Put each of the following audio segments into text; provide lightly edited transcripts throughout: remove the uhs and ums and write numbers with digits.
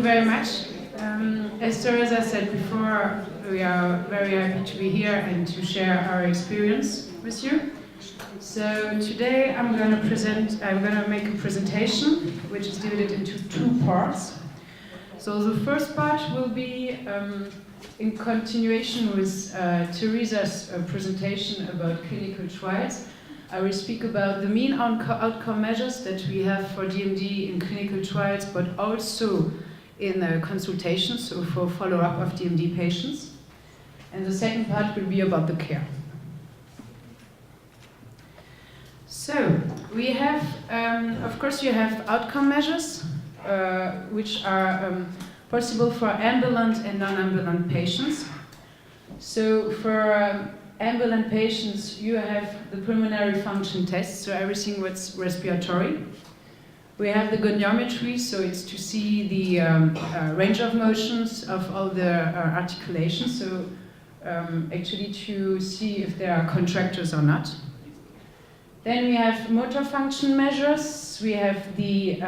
very much. As Teresa said before, we are very happy to be here and to share our experience with you. So today I'm going to make a presentation which is divided into two parts. So the first part will be in continuation with Teresa's presentation about clinical trials. I will speak about the main outcome measures that we have for DMD in clinical trials, but also in consultations, so for follow-up of DMD patients. And the second part will be about the care. So, we have, of course, you have outcome measures, which are possible for ambulant and non-ambulant patients. So, for ambulant patients, you have the pulmonary function test, so everything what's respiratory. We have the goniometry, so it's to see the range of motions of all the articulations, so actually to see if there are contractures or not. Then we have motor function measures. We have the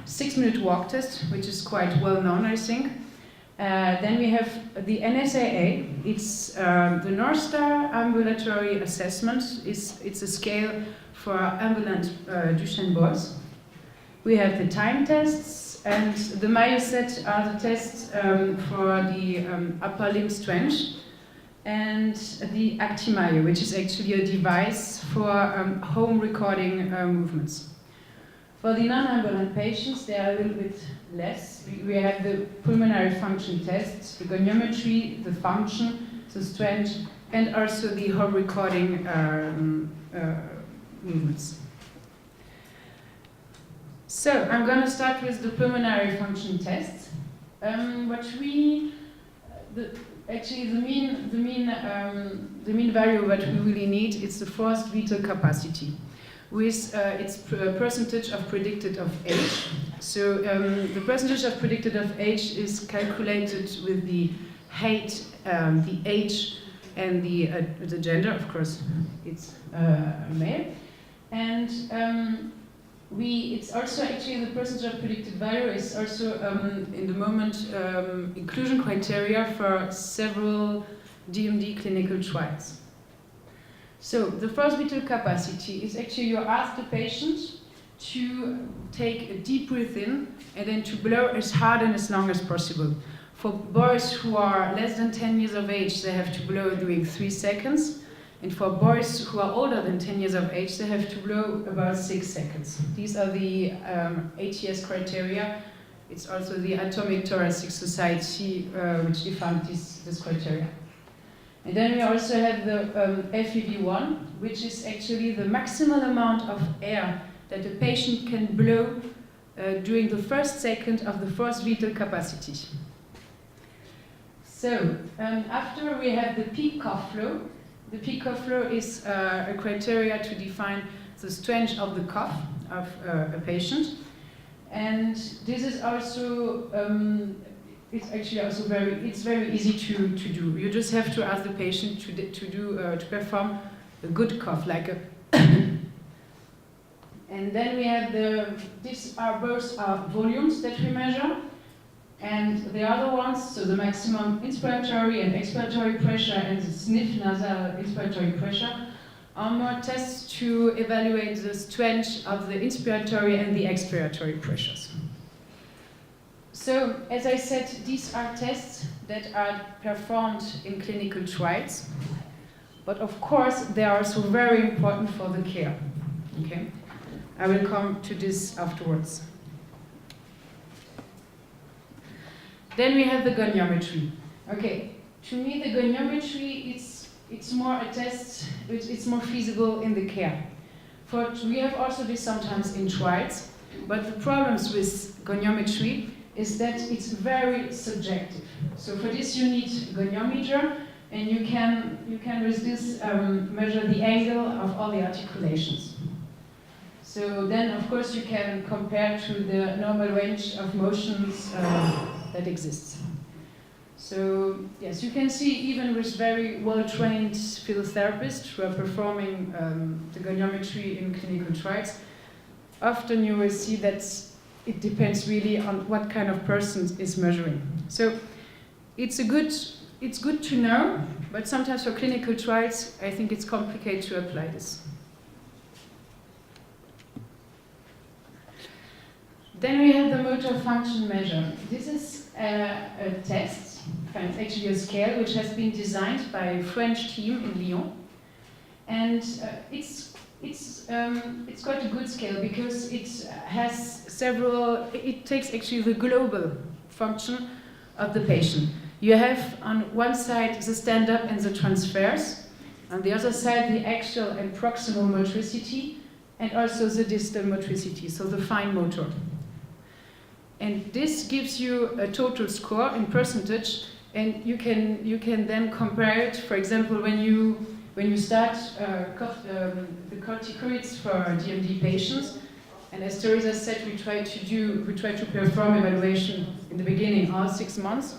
6-minute walk test, which is quite well known, I think. Then we have the NSAA. It's the North Star Ambulatory Assessment. It's a scale for ambulant Duchenne boys. We have the time tests, and the myoset are the tests for the upper limb strength, and the Actimyo, which is actually a device for home recording movements. For the non-ambulant patients, they are a little bit less. We have the pulmonary function tests, the goniometry, the function, the strength, and also the home recording movements. So I'm going to start with the pulmonary function test. Actually, the mean value that we really need is the forced vital capacity, with its percentage of predicted of age. So the percentage of predicted of age is calculated with the height, the age, and the gender. Of course, it's male, and it's also actually the percentage of predicted value is also in the moment inclusion criteria for several DMD clinical trials. So the forced vital capacity is actually you ask the patient to take a deep breath in and then to blow as hard and as long as possible. For boys who are less than 10 years of age, they have to blow during 3 seconds. And for boys who are older than 10 years of age, they have to blow about 6 seconds. These are the ATS criteria. It's also the Atomic Thoracic Society which defined this criteria. And then we also have the FEV1, which is actually the maximal amount of air that a patient can blow during the first second of the forced vital capacity. So after we have the peak cough flow. The peak cough flow is a criteria to define the strength of the cough of a patient, and this is also it's actually also very easy to do. You just have to ask the patient to perform a good cough, like a. And then we have these are both volumes that we measure. And the other ones, so the maximum inspiratory and expiratory pressure and the sniff nasal inspiratory pressure, are more tests to evaluate the strength of the inspiratory and the expiratory pressures. So, as I said, these are tests that are performed in clinical trials, but of course they are also very important for the care. Okay? I will come to this afterwards. Then we have the goniometry. Okay, to me the goniometry it's more a test, it's more feasible in the care. We have also this sometimes in trials, but the problems with goniometry is that it's very subjective. So for this you need a goniometer, and you can with this measure the angle of all the articulations. So then of course you can compare to the normal range of motions that exists. So yes, you can see even with very well-trained physiotherapists who are performing the goniometry in clinical trials, often you will see that it depends really on what kind of person is measuring. So it's good to know, but sometimes for clinical trials, I think it's complicated to apply this. Then we have the motor function measure. This is a test, actually a scale, which has been designed by a French team in Lyon. And it's quite a good scale because it has it takes actually the global function of the patient. You have on one side the stand-up and the transfers, on the other side the axial and proximal motricity, and also the distal motricity, so the fine motor. And this gives you a total score in percentage, and you can then compare it. For example, when you start the corticoids for DMD patients, and as Teresa said, we try to perform evaluation in the beginning, all 6 months.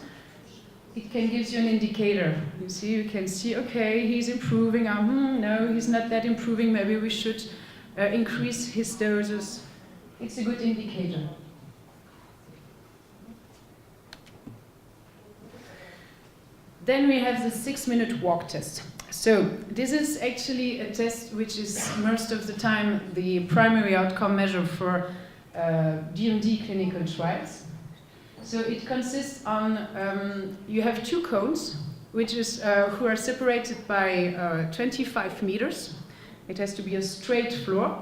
It can give you an indicator. You can see, okay, he's improving. No, he's not that improving. Maybe we should increase his doses. It's a good indicator. Then we have the 6-minute walk test. So this is actually a test which is most of the time the primary outcome measure for DMD clinical trials. So it consists on, you have 2 cones, which is, who are separated by 25 meters. It has to be a straight floor.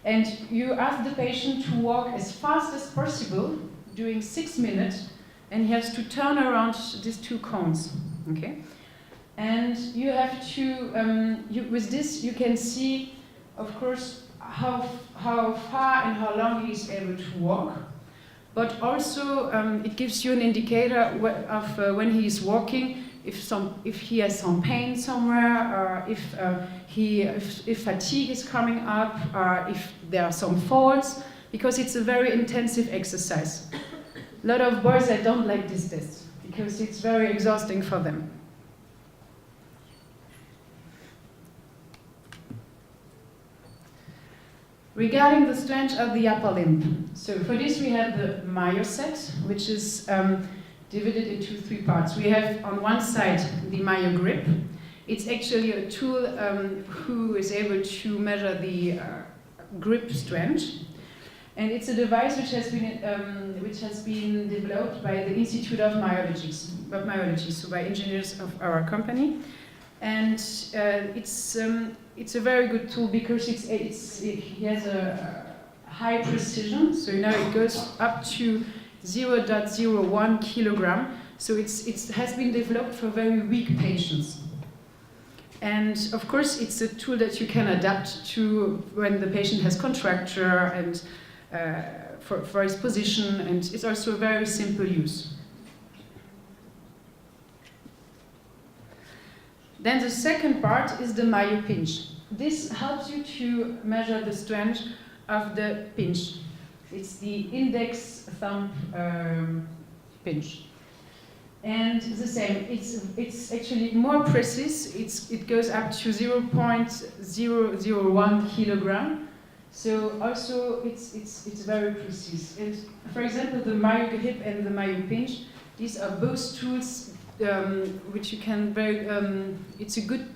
And you ask the patient to walk as fast as possible during 6 minutes, and he has to turn around these 2 cones. Okay? And you have to, with this you can see, of course, how far and how long he is able to walk. But also it gives you an indicator of when he is walking, if he has some pain somewhere, or if fatigue is coming up, or if there are some falls, because it's a very intensive exercise. A lot of boys that don't like this test because it's very exhausting for them. Regarding the strength of the upper limb, so for this we have the Mayo set, which is divided into 3 parts. We have on one side the Mayo grip. It's actually a tool who is able to measure the grip strength, and it's a device which has been developed by the Institute of Myology, so by engineers of our company, and it's a very good tool because it has a high precision, so it goes up to 0.01 kilogram. So it has been developed for very weak patients. And of course, it's a tool that you can adapt to when the patient has contracture and for his position, and it's also a very simple use. Then the second part is the Mayo pinch. This helps you to measure the strength of the pinch. It's the index thumb pinch. And the same, it's actually more precise. It goes up to 0.001 kilogram. So also it's very precise. And for example, the Mayo grip and the Mayo pinch, these are both tools which you can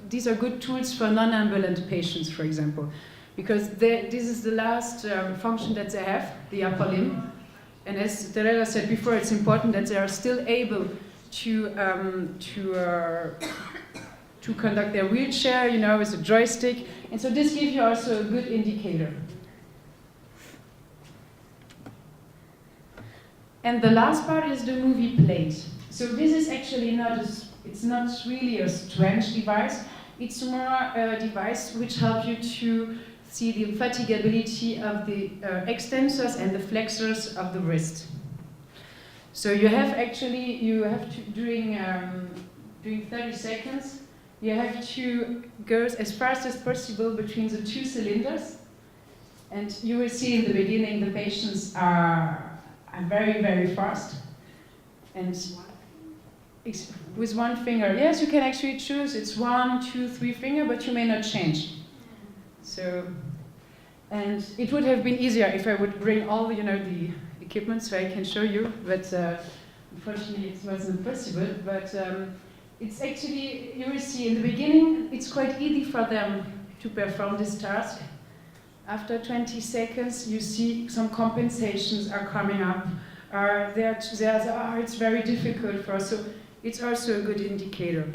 these are good tools for non-ambulant patients, for example, because this is the last function that they have, the upper limb. And as Teresa said before, it's important that they are still able to conduct their wheelchair, with a joystick. And so this gives you also a good indicator. And the last part is the movie plate. So this is actually it's not really a strength device. It's more a device which helps you to see the fatigability of the extensors and the flexors of the wrist. So you have to during 30 seconds, you have to go as fast as possible between the 2 cylinders. And you will see in the beginning the patients are very, very fast. And with 1 finger, yes, you can actually choose. It's 1, 2, 3 finger, but you may not change. So, and it would have been easier if I would bring all the equipment so I can show you, but unfortunately it wasn't possible. But it's actually, you will see in the beginning, it's quite easy for them to perform this task. After 20 seconds, you see some compensations are coming up. It's very difficult for us, so it's also a good indicator.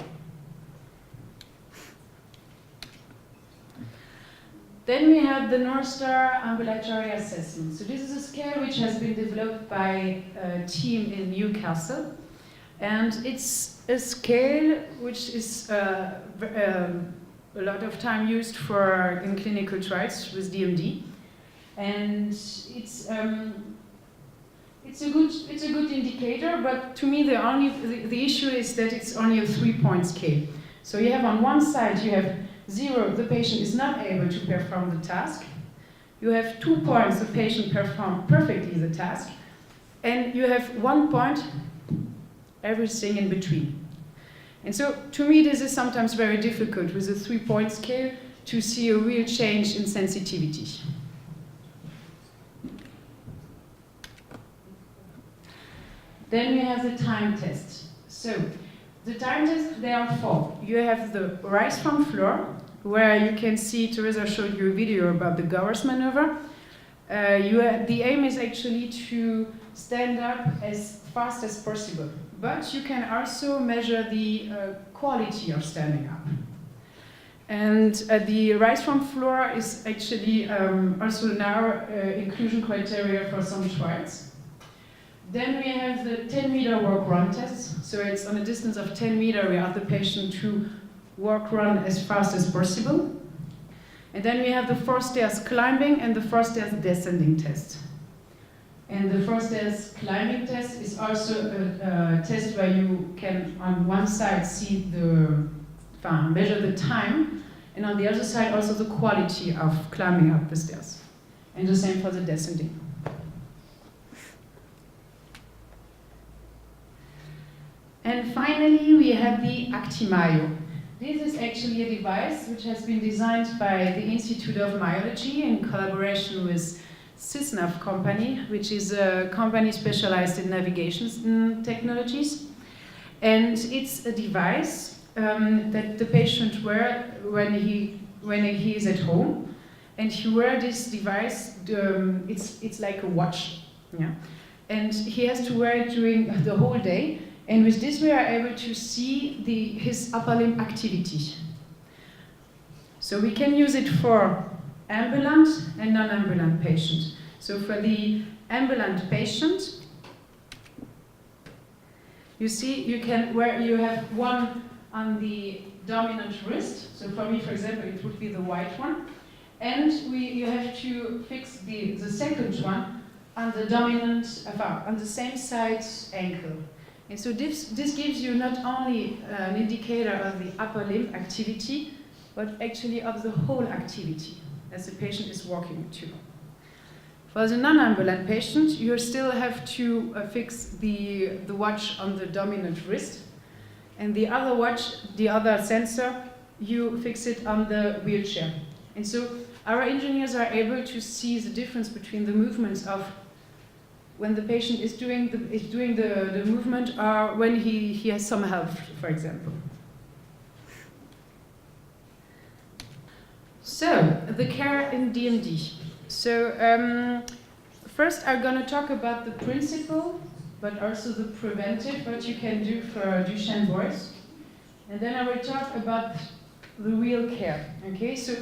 Then we have the North Star Ambulatory Assessment. So this is a scale which has been developed by a team in Newcastle. And it's a scale which is a lot of time used in clinical trials with DMD. And it's a good indicator, but to me the issue is that it's only a 3-point scale. So you have on one side, you have 0, the patient is not able to perform the task. You have 2 points, the patient performed perfectly the task. And you have 1 point, everything in between. And so, to me, this is sometimes very difficult with a 3-point scale to see a real change in sensitivity. Then we have the time test. So, the time test, there are 4. You have the rise from floor, where you can see, Teresa showed you a video about the Gowers maneuver. The aim is actually to stand up as fast as possible. But you can also measure the quality of standing up. And the rise from floor is actually also now inclusion criteria for some trials. Then we have the 10-meter walk-run test. So it's on a distance of 10 meters, we ask the patient to walk-run as fast as possible. And then we have the 4 stairs climbing and the 4 stairs descending test. And the 4 stairs climbing test is also a test where you can, on one side, measure the time, and on the other side, also the quality of climbing up the stairs. And the same for the descending. And finally, we have the Actimyo. This is actually a device which has been designed by the Institute of Myology in collaboration with Sysnav company, which is a company specialized in navigation technologies. And it's a device that the patient wears when he is at home. And he wears this device, it's like a watch. Yeah? And he has to wear it during the whole day. And with this, we are able to see his upper limb activity. So we can use it for ambulant and non-ambulant patients. So for the ambulant patient, you see you have one on the dominant wrist. So for me, for example, it would be the white one. And you have to fix the second one on the dominant, on the same side ankle. And so this gives you not only an indicator of the upper limb activity, but actually of the whole activity as the patient is walking to. For the non-ambulant patient, you still have to fix the watch on the dominant wrist, and the other watch, the other sensor, you fix it on the wheelchair. And so our engineers are able to see the difference between the movements of when the patient is doing the movement or when he has some help, for example. So, the care in DMD. So, first I'm going to talk about the principle, but also the preventive, what you can do for Duchenne boys. And then I will talk about the real care. Okay, so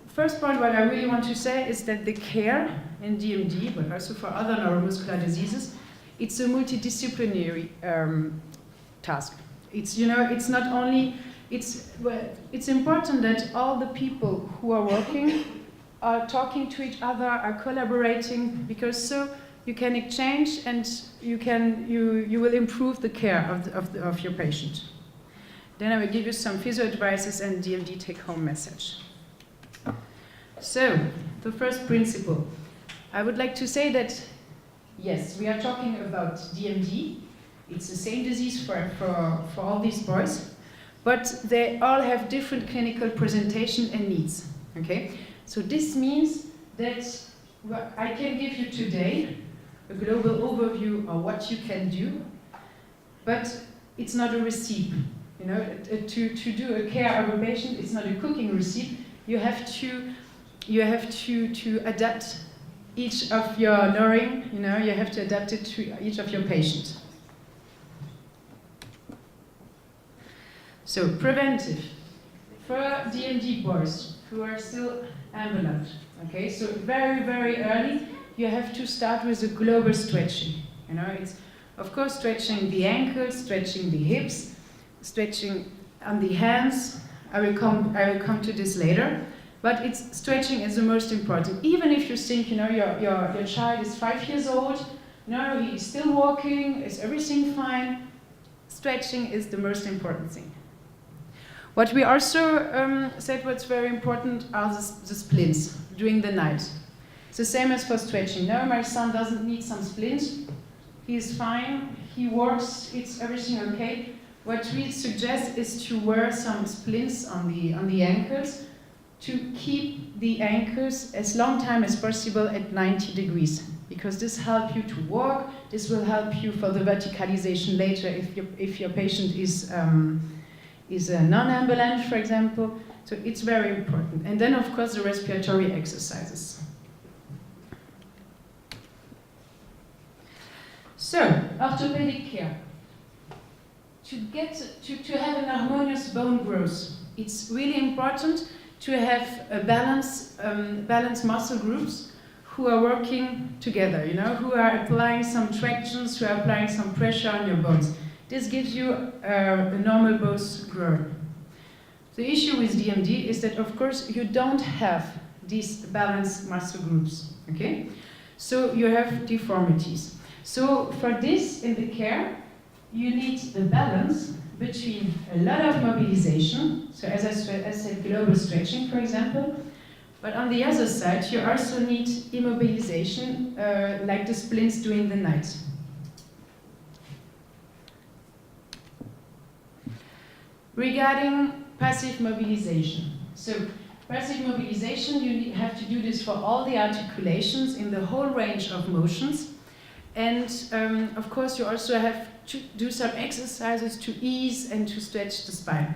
first point, what I really want to say is that the care in DMD, but also for other neuromuscular diseases, it's a multidisciplinary task. It's not only, it's important that all the people who are working are talking to each other, are collaborating, because so you can exchange and you will improve the care of your patient. Then I will give you some physio advices and DMD take-home message. So, the first principle. I would like to say that, yes, we are talking about DMD. It's the same disease for all these boys, but they all have different clinical presentation and needs, okay? So this means that what I can give you today a global overview of what you can do, but it's not a recipe. You know, to do a care of a patient, it's not a cooking recipe. You have to adapt each of your knowing. You know, you have to adapt it to each of your patients. So preventive for DMD boys who are still ambulant. Okay, so very, very early, you have to start with a global stretching. You know, it's of course stretching the ankles, stretching the hips, stretching on the hands. I will come to this later. But it's stretching is the most important. Even if you think, you know, your child is 5 years old, no, he is still walking, is everything fine? Stretching is the most important thing. What we also said what's very important are the splints during the night. It's the same as for stretching. No, my son doesn't need some splints. He's fine, he works, it's everything okay. What we suggest is to wear some splints on the ankles to keep the ankles as long time as possible at 90 degrees. Because this helps you to walk, this will help you for the verticalization later if your patient is a non-ambulant, for example. So it's very important. And then, of course, the respiratory exercises. So, orthopedic care. To have an harmonious bone growth, it's really important to have a balanced muscle groups who are working together, you know, who are applying some tractions, who are applying some pressure on your bones. This gives you a normal bone growth. The issue with DMD is that, of course, you don't have these balanced muscle groups, okay? So you have deformities. So for this in the care, you need the balance between a lot of mobilization, so as I said, global stretching, for example, but on the other side, you also need immobilization, like the splints during the night. Regarding passive mobilization. So passive mobilization, you have to do this for all the articulations in the whole range of motions. And of course, you also have to do some exercises to ease and to stretch the spine.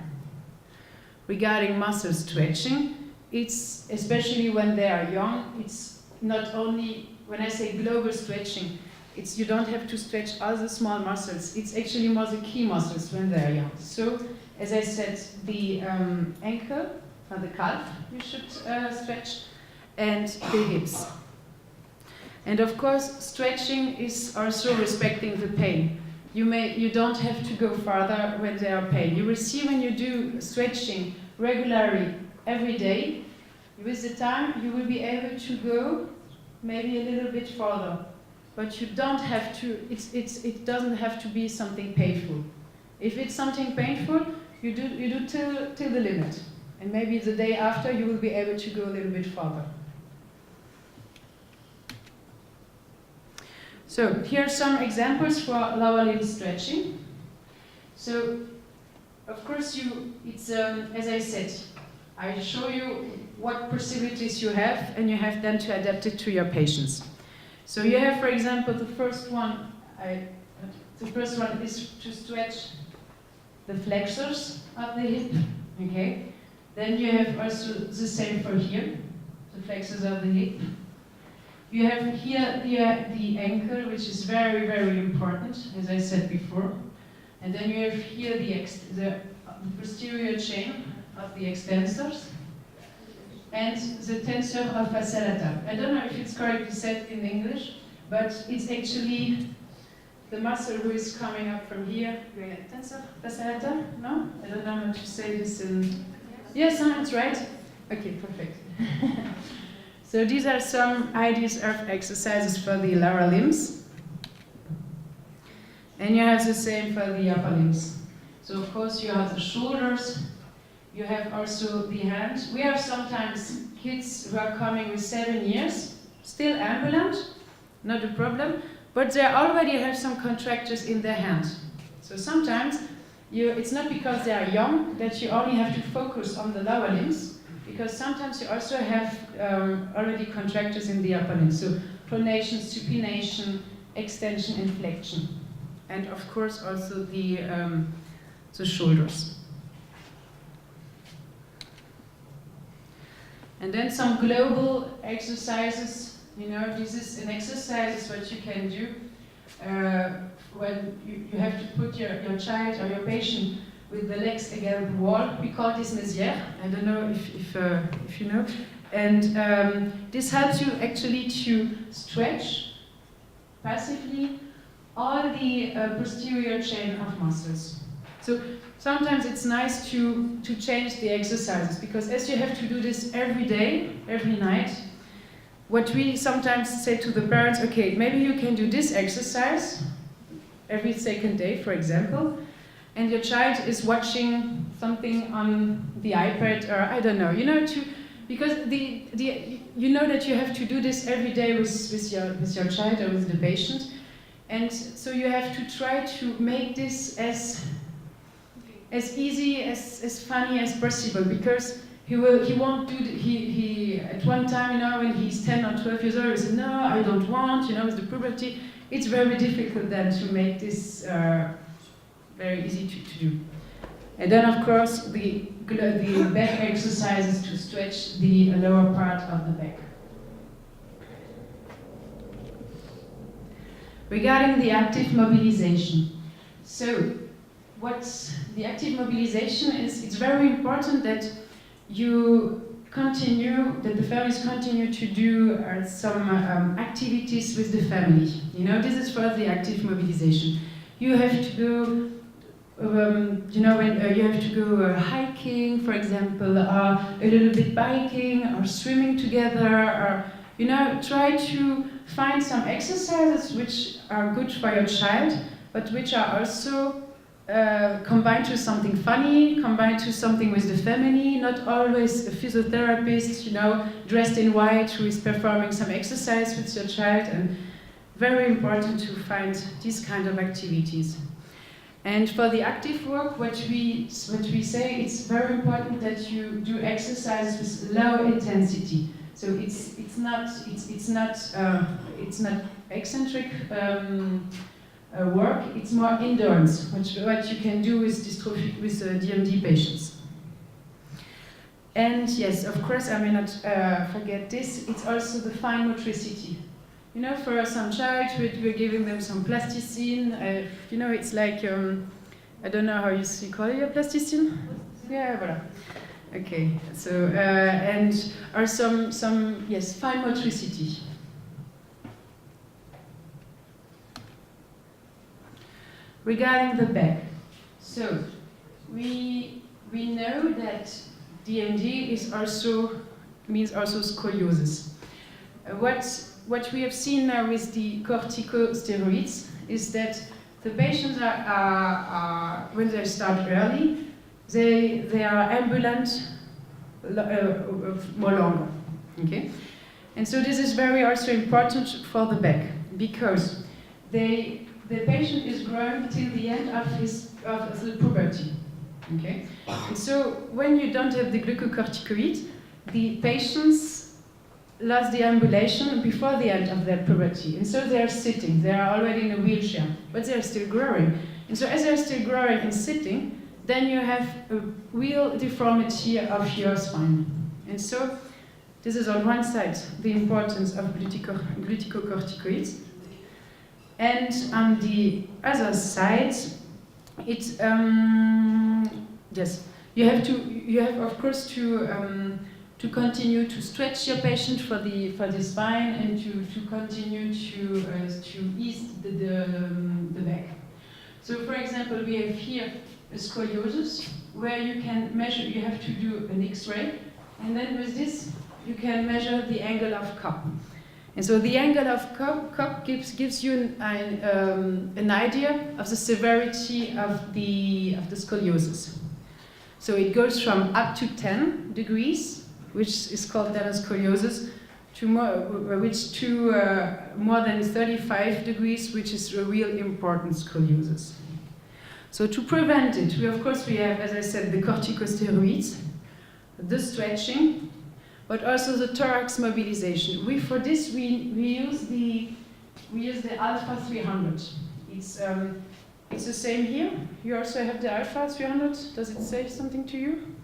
Regarding muscle stretching, it's especially when they are young, it's not only, when I say global stretching, it's you don't have to stretch all the small muscles. It's actually more the key muscles when they are young. So, as I said, the ankle or the calf you should stretch, and the hips. And of course, stretching is also respecting the pain. You don't have to go farther when there are pain. You will see when you do stretching regularly every day, with the time you will be able to go maybe a little bit further. But you don't have to, it doesn't have to be something painful. If it's something painful, you do till the limit. And maybe the day after you will be able to go a little bit further. So here are some examples for lower limb stretching. So, of course, as I said, I show you what possibilities you have, and you have then to adapt it to your patients. So you have, for example, the first one is to stretch the flexors of the hip. Okay. Then you have also the same for here, the flexors of the hip. You have here the ankle, which is very, very important, as I said before. And then you have here the posterior chain of the extensors and the tensor of fascia lata. I don't know if it's correctly said in English, but it's actually the muscle who is coming up from here. Tensor fascia lata? No? I don't know how to say this in... Yes, that's right. Okay, perfect. So these are some ideas of exercises for the lower limbs. And you have the same for the upper limbs. So of course you have the shoulders, you have also the hands. We have sometimes kids who are coming with 7 years, still ambulant, not a problem, but they already have some contractures in their hand. So sometimes it's not because they are young that you only have to focus on the lower limbs, because sometimes you also have already contractures in the upper limbs. So pronation, supination, extension and flexion. And of course also the shoulders. And then some global exercises. You know, this is an exercise, what you can do when you have to put your child or your patient with the legs against the wall. We call this Mézières. I don't know if you know. And this helps you actually to stretch passively all the posterior chain of muscles. So sometimes it's nice to change the exercises, because as you have to do this every day, every night, what we sometimes say to the parents, okay, maybe you can do this exercise every second day, for example, and your child is watching something on the iPad, or I don't know, you know, because you know that you have to do this every day with your child or with the patient, and so you have to try to make this as easy, as funny as possible, because he won't do he at one time, you know, when he's 10 or 12 years old, he says, no, I don't want, you know, with the puberty, it's very difficult then to make this very easy to do. And then of course the back exercises to stretch the lower part of the back. Regarding the active mobilization. So what the active mobilization is, it's very important that the families continue to do some activities with the family. You know, this is for the active mobilization. You have to go, you know, when you have to go hiking, for example, or a little bit biking, or swimming together, or, you know, try to find some exercises which are good for your child, but which are also combined to something funny, combined to something with the family, not always a physiotherapist, you know, dressed in white, who is performing some exercise with your child, and very important to find these kind of activities. And for the active work, what we say, it's very important that you do exercises with low intensity. So it's not eccentric work. It's more endurance, what you can do with dystrophy, with DMD patients. And yes, of course, I may not forget this. It's also the fine motricity. You know, for some child, we're giving them some plasticine. You know, it's like, I don't know how you call it, plasticine? Yeah, voilà. Okay, so, and are some, yes, fine motricity. Regarding the back, so we know that DMD means also scoliosis. What we have seen now with the corticosteroids is that the patients are when they start early, they are ambulant more longer. Okay, and so this is very also important for the back, because the patient is growing till the end of the puberty. Okay, and so when you don't have the glucocorticoid, the patients lost the ambulation before the end of their puberty, and so they are sitting. They are already in a wheelchair, but they are still growing. And so as they are still growing and sitting, then you have a real deformity of your spine. And so this is on one side the importance of glucocorticoids, and on the other side, it yes, you have of course to continue to stretch your patient for the spine, and to continue to ease the back. So for example, we have here a scoliosis where you can measure, you have to do an X-ray, and then with this you can measure the angle of cup. And so the angle of cup gives you an idea of the severity of the scoliosis. So it goes from up to 10 degrees, which is called scoliosis, to more than 35 degrees, which is a real important scoliosis. So to prevent it, we have, as I said, the corticosteroids, the stretching, but also the thorax mobilization. For this we use the we use the Alpha 300. It's the same here. You also have the Alpha 300. Does it say something to you?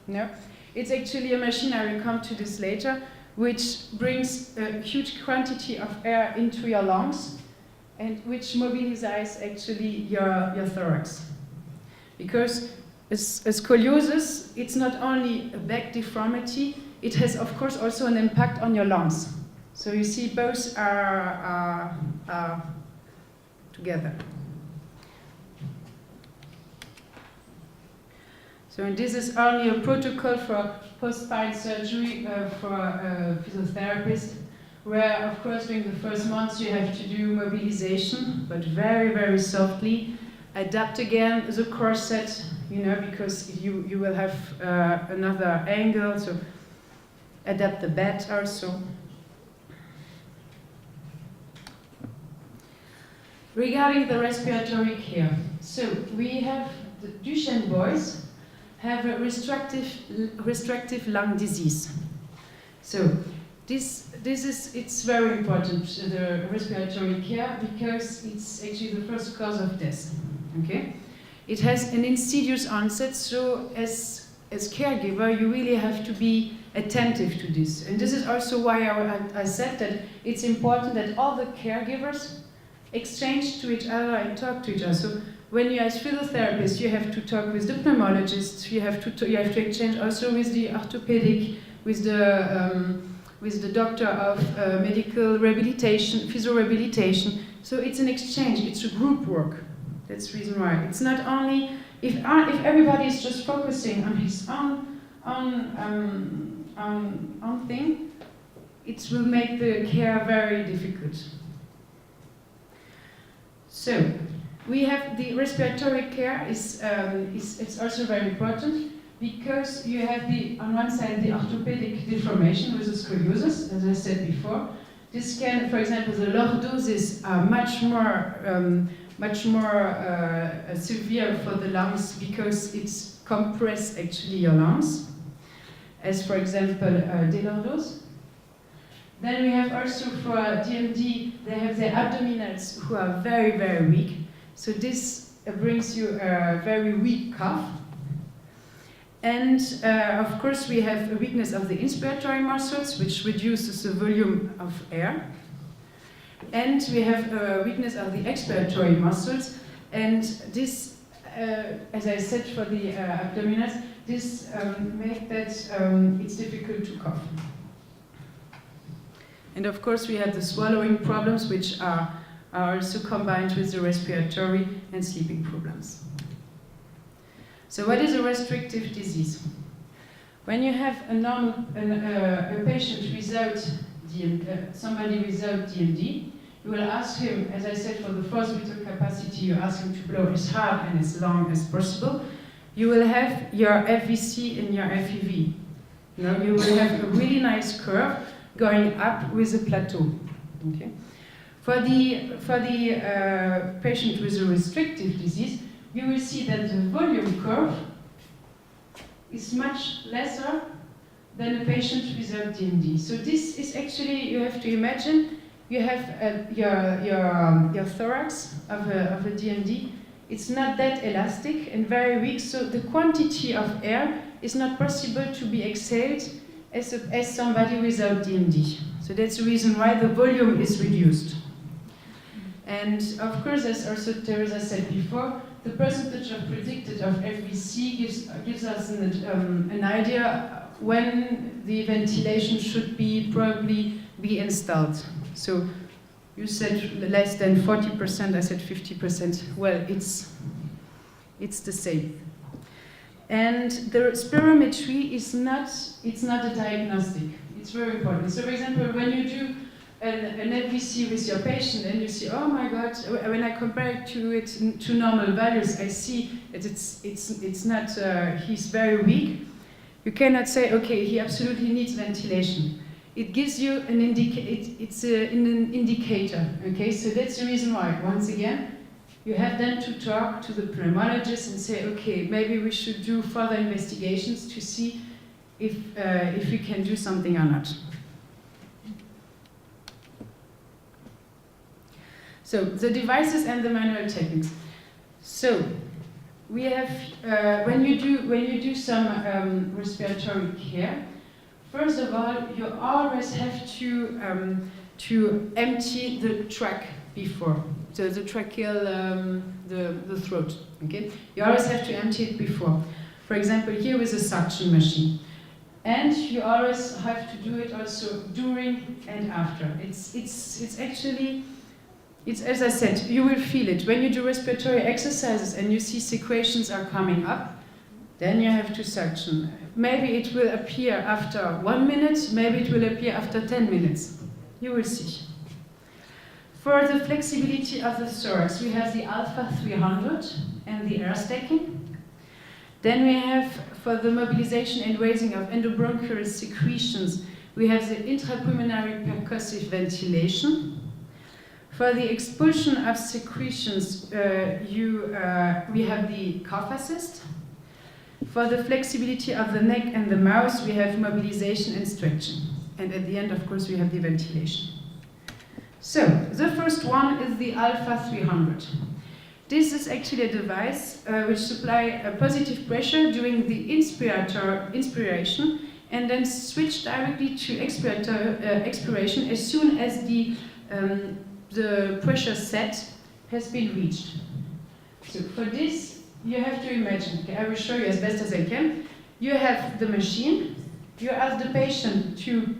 No. It's actually a machine, I will come to this later, which brings a huge quantity of air into your lungs and which mobilizes actually your thorax. Because scoliosis, it's not only a back deformity, it has of course also an impact on your lungs. So you see both are together. So and this is only a protocol for post-spine surgery for physiotherapists, where of course during the first months you have to do mobilization, but very, very softly. Adapt again the corset, you know, because you will have another angle, so adapt the bed also. Regarding the respiratory care, so we have the Duchenne boys have a restrictive lung disease. So it's very important, the respiratory care, because it's actually the first cause of death. Okay, it has an insidious onset, so as caregiver you really have to be attentive to this, and this is also why I said that it's important that all the caregivers exchange to each other and talk to each other. So when you as physiotherapist, you have to talk with the pneumologist, you have to exchange also with the orthopedic, with the doctor of medical rehabilitation, physio-rehabilitation. So it's an exchange, it's a group work. That's the reason why. It's not only, if everybody is just focusing on his own thing, it will make the care very difficult. So, we have the respiratory care it's also very important, because you have on one side the orthopedic deformation with the scoliosis, as I said before. This can, for example, the lordosis are much more severe for the lungs, because it's compress actually your lungs, as for example delordose. Then we have also for DMD, they have the abdominals who are very, very weak. So this brings you a very weak cough. And of course we have a weakness of the inspiratory muscles, which reduces the volume of air. And we have a weakness of the expiratory muscles. And this, as I said for the abdominals, this makes that it's difficult to cough. And of course we have the swallowing problems, which are also combined with the respiratory and sleeping problems. So what is a restrictive disease? When you have a patient without somebody without DMD, you will ask him, as I said, for the forced vital capacity, you ask him to blow as hard and as long as possible. You will have your FVC and your FEV. You will have a really nice curve going up with a plateau. Okay? For the patient with a restrictive disease, you will see that the volume curve is much lesser than a patient without DMD. So this is actually, you have to imagine, you have your thorax of a DMD. It's not that elastic and very weak, so the quantity of air is not possible to be exhaled as somebody without DMD. So that's the reason why the volume is reduced. And of course, as also Teresa said before, the percentage of predicted of FVC gives us an idea when the ventilation should probably be installed. So you said less than 40%, I said 50%. Well, it's the same. And the spirometry is not a diagnostic. It's very important. So for example, when you do an FVC with your patient and you see, oh my God, when I compare it to normal values, I see that it's not, he's very weak. You cannot say, okay, he absolutely needs ventilation. It gives you an indicator, okay? So that's the reason why, once again, you have then to talk to the pneumologist and say, okay, maybe we should do further investigations to see if we can do something or not. So the devices and the manual techniques. So we have when you do some respiratory care. First of all, you always have to empty the tract before. So the tracheal, the throat. Okay, you always have to empty it before. For example, here with a suction machine. And you always have to do it also during and after. It's actually, as I said, you will feel it. When you do respiratory exercises and you see secretions are coming up, then you have to suction. Maybe it will appear after 1 minute, maybe it will appear after 10 minutes. You will see. For the flexibility of the thorax, we have the alpha 300 and the air stacking. Then we have, for the mobilization and raising of endobronchial secretions, we have the intrapulmonary percussive ventilation. For the expulsion of secretions, we have the cough assist. For the flexibility of the neck and the mouth, we have mobilization and stretching. And at the end, of course, we have the ventilation. So, the first one is the alpha 300. This is actually a device which supplies a positive pressure during the inspiration and then switch directly to expiration as soon as the pressure set has been reached. So for this, you have to imagine, okay, I will show you as best as I can. You have the machine, you ask the patient to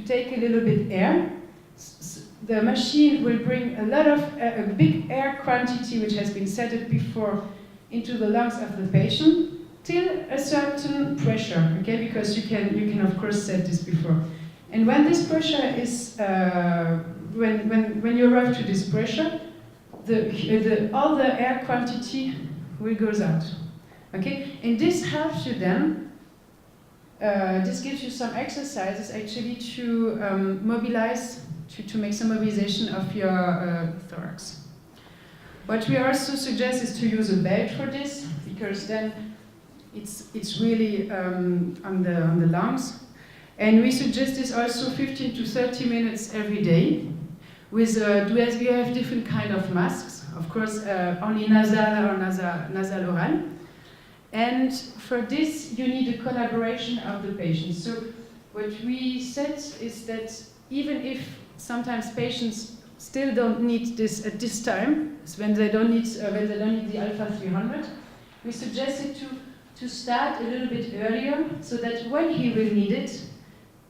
take a little bit air. The machine will bring a big air quantity which has been set before into the lungs of the patient till a certain pressure, okay? Because you can of course set this before. And when this pressure is when you arrive to this pressure, all the air quantity will goes out, okay? And this helps you then. This gives you some exercises actually to mobilize. To make some mobilization of your thorax. What we also suggest is to use a belt for this, because then it's really on the lungs. And we suggest this also 15 to 30 minutes every day. We have different kind of masks, of course, only nasal or nasal oral. And for this, you need a collaboration of the patient. So what we said is that even if sometimes patients still don't need this at this time, when they don't need the alpha 300. We suggested to start a little bit earlier, so that when he will need it,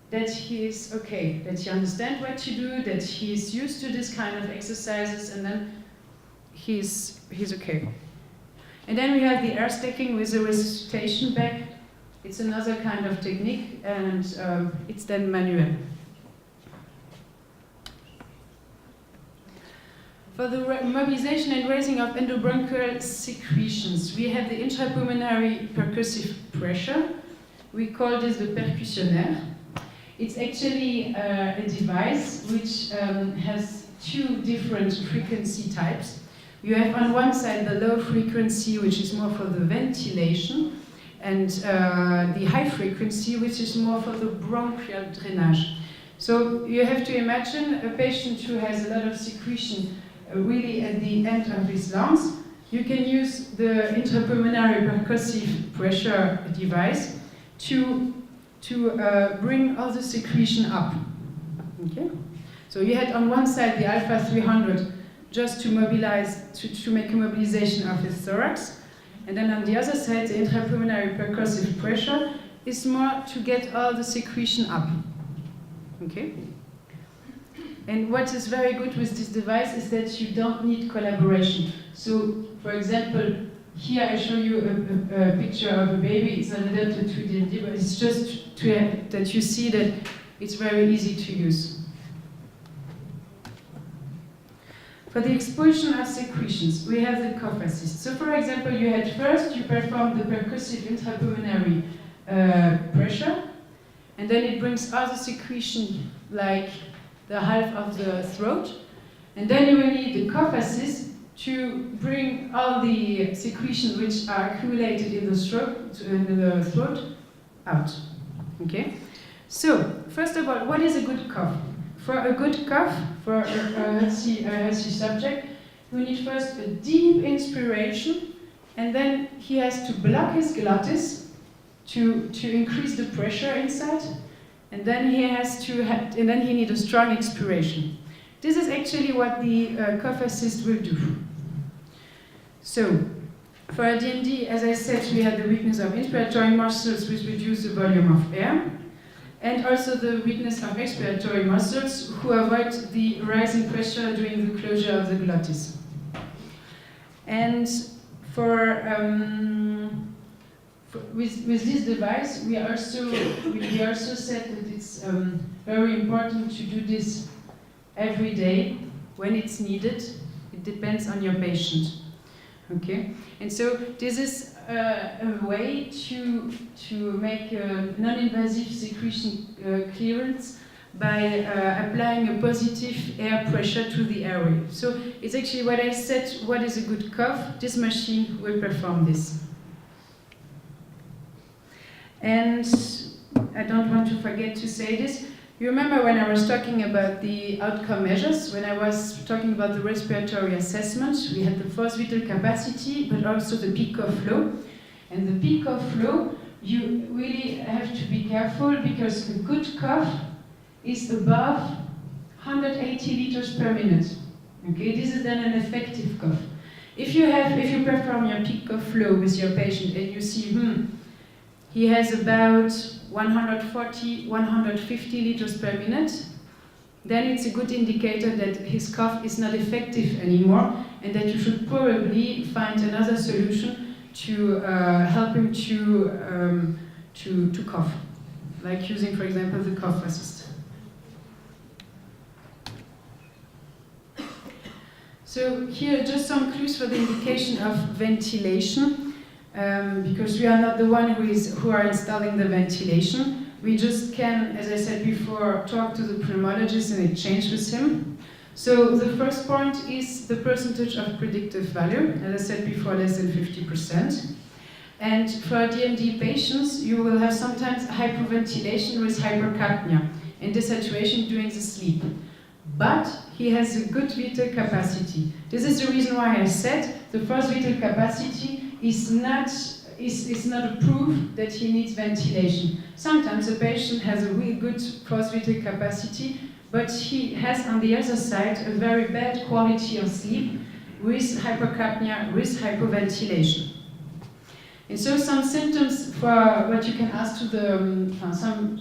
that he is okay, that he understands what to do, that he is used to this kind of exercises, and then he's okay. And then we have the air stacking with the resuscitation bag. It's another kind of technique, and it's then manual. For the mobilization and raising of endobronchial secretions, we have the intrapulmonary percussive pressure. We call this the percussionnaire. It's actually a device which has two different frequency types. You have on one side the low frequency, which is more for the ventilation, and the high frequency, which is more for the bronchial drainage. So you have to imagine a patient who has a lot of secretion really at the end of his lungs. You can use the intrapulmonary percussive pressure device to bring all the secretion up. Okay? So you had on one side the alpha 300 just to mobilize, to make a mobilization of his thorax, and then on the other side the intrapulmonary percussive pressure is more to get all the secretion up. Okay? And what is very good with this device is that you don't need collaboration. So, for example, here I show you a picture of a baby. It's not adapted to D&D, but it's just that you see that it's very easy to use. For the expulsion of secretions, we have the cough assist. So, for example, you perform the percussive intrapulmonary pressure, and then it brings all the secretion, like the half of the throat, and then you will need the cough assist to bring all the secretions which are accumulated in the throat out. Okay? So, first of all, what is a good cough? for a good cough, for a healthy subject, we need first a deep inspiration, and then he has to block his glottis to increase the pressure inside, and then he needs a strong expiration. This is actually what the cough assist will do. So, for a DMD, as I said, we had the weakness of inspiratory muscles, which reduce the volume of air, and also the weakness of expiratory muscles, who avoid the rising pressure during the closure of the glottis. And with this device, we also said that it's very important to do this every day when it's needed. It depends on your patient. Okay, and so this is a way to make a non-invasive secretion clearance by applying a positive air pressure to the airway. So it's actually what I said, what is a good cough? This machine will perform this. And I don't want to forget to say this. You remember when I was talking about the outcome measures, when I was talking about the respiratory assessment, we had the forced vital capacity, but also the peak of flow. And the peak of flow, you really have to be careful, because a good cough is above 180 liters per minute. Okay, this is then an effective cough. If you perform your peak of flow with your patient and you see, he has about 140, 150 liters per minute, then it's a good indicator that his cough is not effective anymore, and that you should probably find another solution to help him to cough, like using, for example, the cough assist. So here are just some clues for the indication of ventilation. Because we are not the one who are installing the ventilation. We just can, as I said before, talk to the pulmonologist and exchange with him. So the first point is the percentage of predictive value. As I said before, less than 50%. And for DMD patients, you will have sometimes hyperventilation with hypercapnia and desaturation during the sleep. But he has a good vital capacity. This is the reason why I said the first vital capacity is not a proof that he needs ventilation. Sometimes a patient has a really good forced vital capacity, but he has on the other side a very bad quality of sleep with hypercapnia, with hyperventilation. And so some symptoms for what you can ask to the,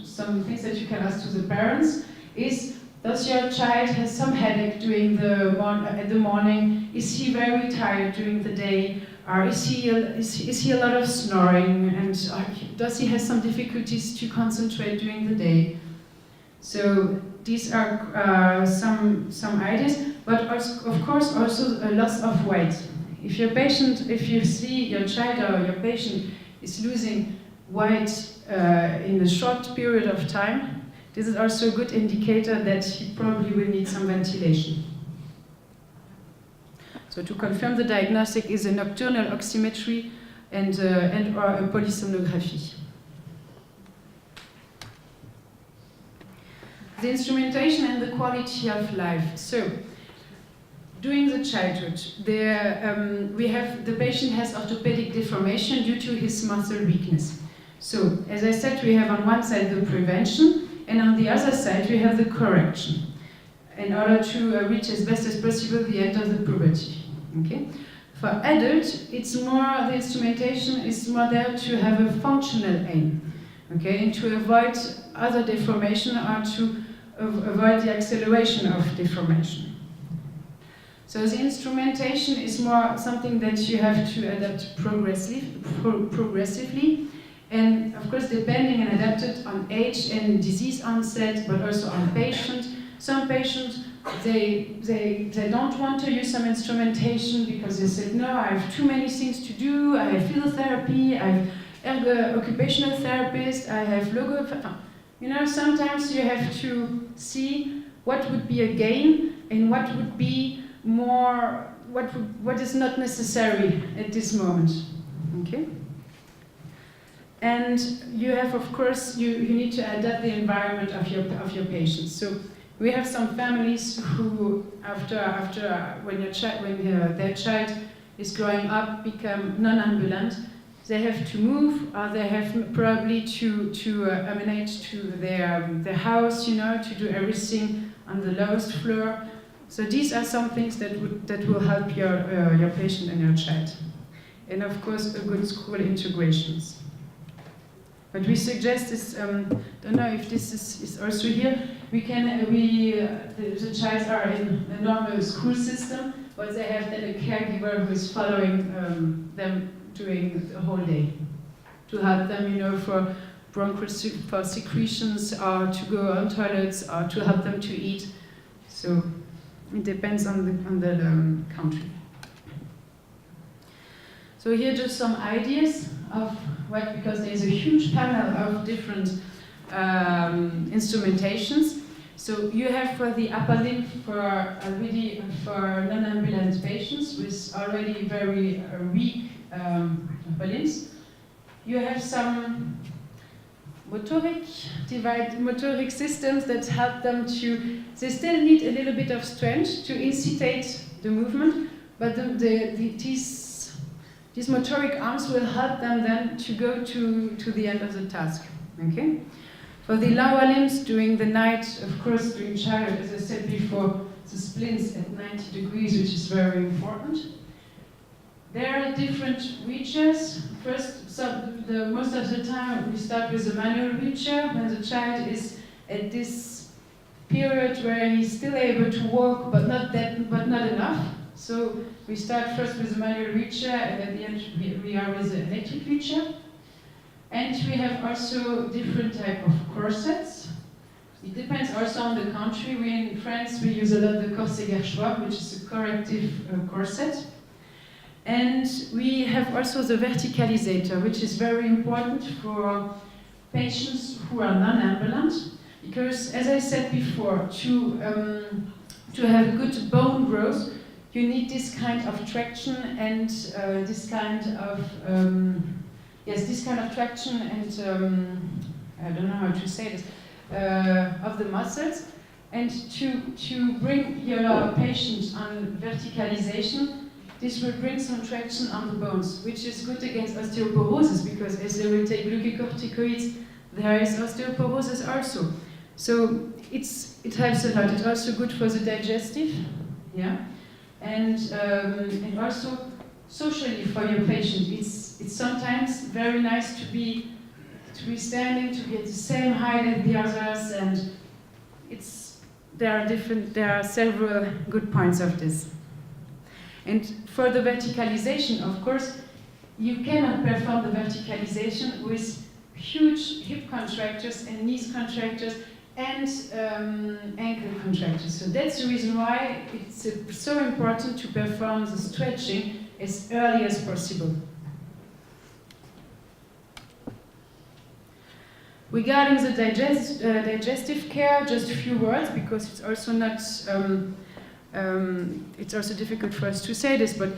some things that you can ask to the parents is, does your child have some headache during the morning? Is he very tired during the day? Or is he a lot of snoring, and does he have some difficulties to concentrate during the day? So these are some ideas, but also, of course also a loss of weight. If you see your child or your patient is losing weight in a short period of time, this is also a good indicator that he probably will need some ventilation. So to confirm the diagnostic is a nocturnal oximetry and or a polysomnography. The instrumentation and the quality of life. So during the childhood, the patient has orthopedic deformation due to his muscle weakness. So as I said, we have on one side the prevention, and on the other side we have the correction, in order to reach as best as possible the end of the puberty. Okay. For adults, the instrumentation is more there to have a functional aim, okay, and to avoid other deformation or to avoid the acceleration of deformation. So the instrumentation is more something that you have to adapt progressively, and of course depending and adapted on age and disease onset, but also on patient. Some patients, they don't want to use some instrumentation because they said, no, I have too many things to do, I have physiotherapy, I have occupational therapist, I have logo. You know, sometimes you have to see what would be a gain and what would be more, what is not necessary at this moment. Okay? And you have, of course, you need to adapt the environment of your patients. So We have some families who, when their child is growing up, become non-ambulant. They have to move, or they have probably to emanate to their house, to do everything on the lowest floor. So these are some things that will help your patient and your child. And of course, a good school integrations. What we suggest is, don't know if this is also here. The child are in a normal school system, but they have then a caregiver who is following them during the whole day to help them, for bronchial secretions, or to go on toilets, or to help them to eat. So it depends on the country. So here just some ideas of what, because there's a huge panel of different instrumentations. So you have for the upper limb for non-ambulant patients with already very weak upper limbs. You have some motoric systems that help them to. They still need a little bit of strength to incitate the movement, but these motoric arms will help them then to go to the end of the task. Okay. For the lower limbs, during the night, of course, during childhood, as I said before, the splints at 90 degrees, which is very important. There are different wheelchairs. First, most of the time, we start with a manual wheelchair when the child is at this period where he's still able to walk, but not enough. So we start first with a manual wheelchair, and at the end we are with an electric wheelchair. And we have also different type of corsets. It depends also on the country. In France, we use a lot the corset gerchois, which is a corrective corset. And we have also the verticalizator, which is very important for patients who are non-ambulant, because, as I said before, to have good bone growth, you need this kind of traction and this kind of traction and I don't know how to say this of the muscles, and to bring your patient on verticalization. This will bring some traction on the bones, which is good against osteoporosis, because as they will take glucocorticoids, there is osteoporosis also. So it helps a lot. It's also good for the digestive, and also socially for your patient. It's sometimes very nice to be standing, to be at the same height as the others, and there are several good points of this. And for the verticalization, of course, you cannot perform the verticalization with huge hip contractures and knees contractures and ankle contractures. So that's the reason why it's so important to perform the stretching as early as possible. Regarding the digestive care, just a few words, because it's also not. It's also difficult for us to say this, but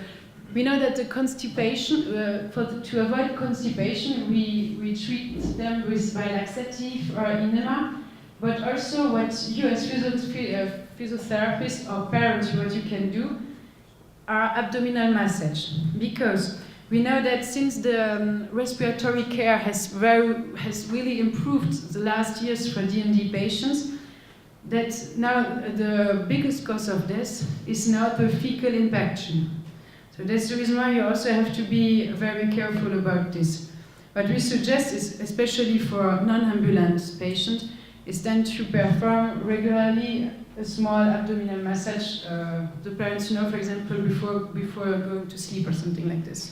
we know that the constipation, to avoid constipation, we treat them with laxative or enema, but also what you as physiotherapists or parents, what you can do are abdominal massage, because we know that since the respiratory care has really improved the last years for DMD patients, that now the biggest cause of death is now the fecal infection. So that's the reason why you also have to be very careful about this. What we suggest is, especially for non-ambulant patients, is then to perform regularly a small abdominal massage. The parents know, for example, before going to sleep or something like this.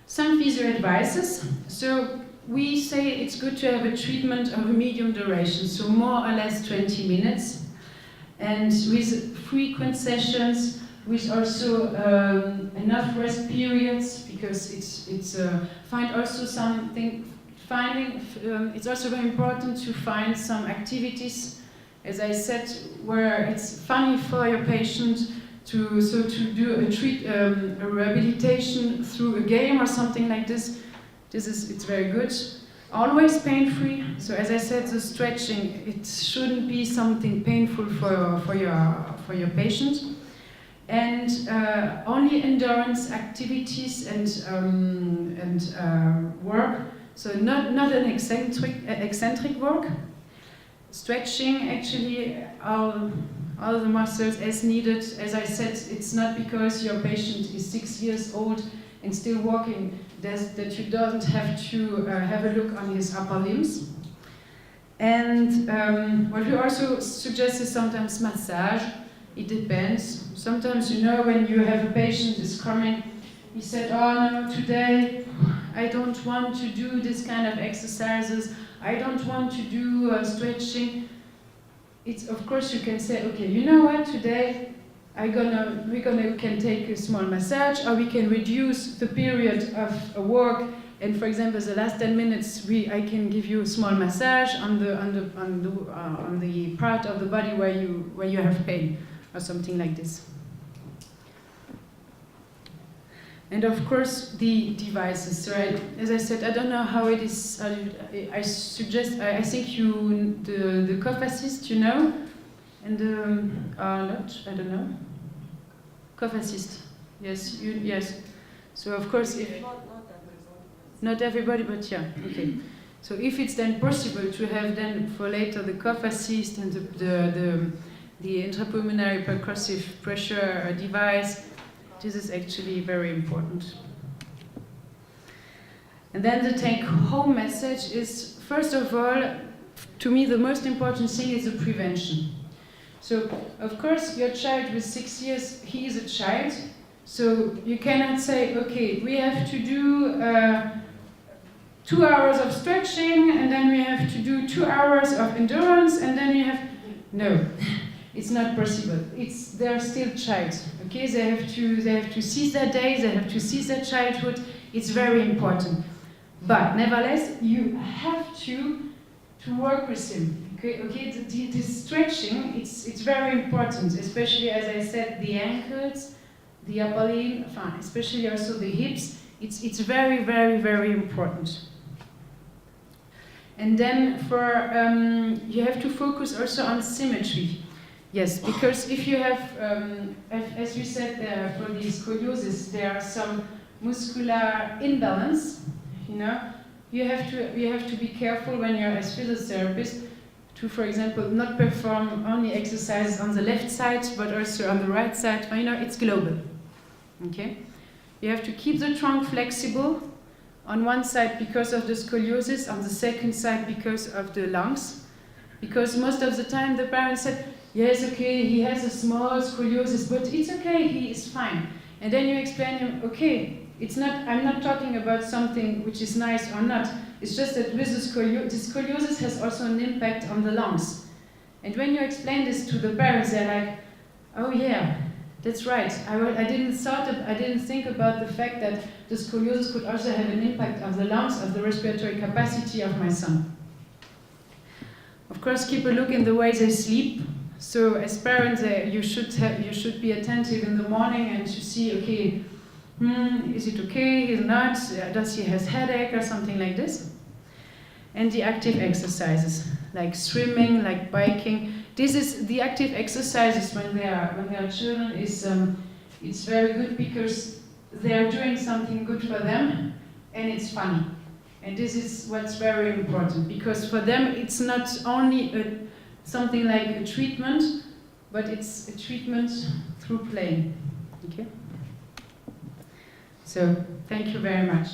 Some physio advices. So we say it's good to have a treatment of a medium duration, so more or less 20 minutes, and with frequent sessions, with also enough rest periods, because it's also very important to find some activities, as I said, where it's funny for your patient to do a rehabilitation through a game or something like this. It's very good. always pain-free. So as I said, the stretching, it shouldn't be something painful for your patient. And only endurance activities and work. So not an eccentric work. Stretching actually all the muscles as needed. As I said, it's not because your patient is 6 years old and still walking that you don't have to have a look on his upper limbs. And what we also suggest is sometimes massage. It depends. Sometimes, you know, when you have a patient is coming, he said, oh no, today I don't want to do this kind of exercises. I don't want to do stretching. It's, of course, you can say, okay, you know what, today we can take a small massage, or we can reduce the period of work. And for example, the last 10 minutes, I can give you a small massage on the part of the body where you have pain, or something like this. And of course, the devices. So as I said, I don't know how it is. I suggest. I think the cough assist, you know, and not. I don't know. Cough assist. Yes. Yes. So of course, if not everybody, but yeah. Okay. So if it's then possible to have then for later the cough assist and the intrapulmonary percussive pressure device. This is actually very important. And then the take-home message is, first of all, to me the most important thing is the prevention. So, of course, your child with 6 years, he is a child, so you cannot say, okay, we have to do 2 hours of stretching, and then we have to do 2 hours of endurance, and then you have... No. It's not possible. They are still child. Okay, they have to seize their days. They have to seize their childhood. It's very important. But nevertheless, you have to work with him. Okay. The stretching. It's very important, especially as I said, the ankles, the upper limb, especially also the hips. It's very, very, very important. And then you have to focus also on symmetry. Yes, because if you have, as you said, for the scoliosis, there are some muscular imbalance. You know, you have to be careful when you're as physiotherapist to, for example, not perform only exercises on the left side, but also on the right side. You know, it's global. Okay, you have to keep the trunk flexible on one side because of the scoliosis, on the second side because of the lungs. Because most of the time the parents said, yes, okay, he has a small scoliosis, but it's okay, he is fine. And then you explain him, okay, I'm not talking about something which is nice or not. It's just that with the scoliosis has also an impact on the lungs. And when you explain this to the parents, they're like, oh yeah, that's right. I didn't think about the fact that the scoliosis could also have an impact on the lungs, of the respiratory capacity of my son. Of course, keep a look in the way they sleep. So as parents, you should be attentive in the morning and to see, okay, is it okay, is it not, does he have headache or something like this? And the active exercises, like swimming, like biking. This is the active exercises when they are children. It's very good because they are doing something good for them, and it's funny. And this is what's very important, because for them it's not only something like a treatment, but it's a treatment through playing. Okay? So, thank you very much.